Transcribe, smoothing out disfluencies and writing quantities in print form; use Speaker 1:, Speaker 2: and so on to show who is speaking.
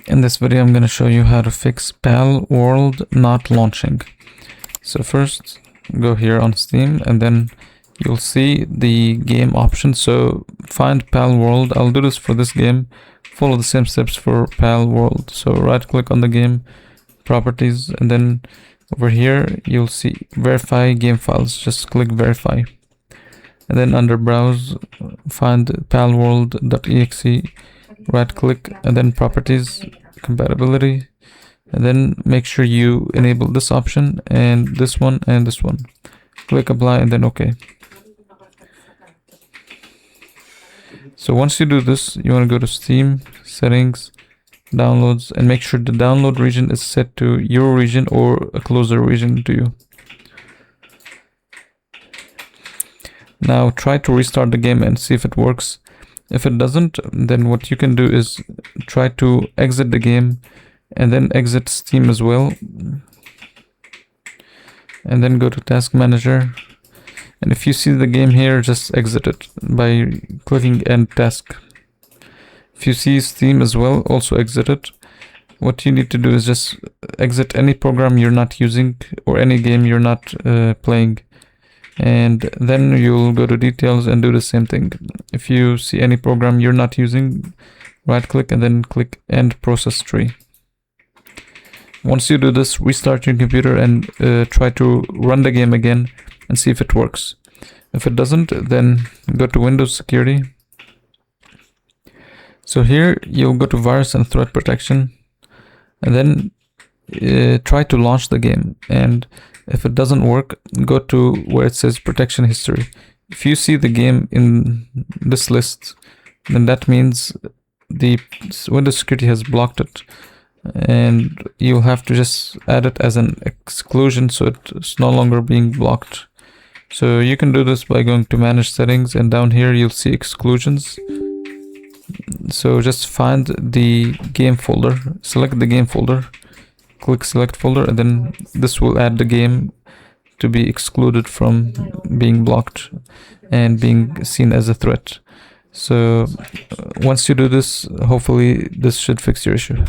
Speaker 1: In this video, I'm going to show you how to fix Palworld not launching. So first, go here on Steam, and then you'll see the game option. So find Palworld. I'll do this for this game. Follow the same steps for Palworld. So right click on the game, properties, and then over here, you'll see verify game files. Just click verify. And then under browse, find palworld.exe, right click, and then properties, compatibility, and then make sure you enable this option and this one and this one. Click apply and then OK. So once you do this, you want to go to Steam, settings, downloads, and make sure the download region is set to your region or a closer region to you. Now try to restart the game and see if it works. If it doesn't, then what you can do is try to exit the game and then exit Steam as well. And then go to Task Manager. And if you see the game here, just exit it by clicking End Task. If you see Steam as well, also exit it. What you need to do is just exit any program you're not using or any game you're not playing. And then you'll go to details and do the same thing. If you see any program you're not using, right click and then click End Process Tree. Once you do this, restart your computer and try to run the game again and see if it works. If it doesn't, then go to Windows Security. So here you'll go to Virus and Threat Protection, and then try to launch the game. And if it doesn't work, go to where it says Protection History. If you see the game in this list, then that means the Windows Security has blocked it. And you'll have to just add it as an exclusion so it's no longer being blocked. So you can do this by going to Manage Settings, and down here you'll see Exclusions. So just find the game folder, select the game folder, click Select Folder, and then this will add the game to be excluded from being blocked and being seen as a threat. So once you do this, hopefully this should fix your issue.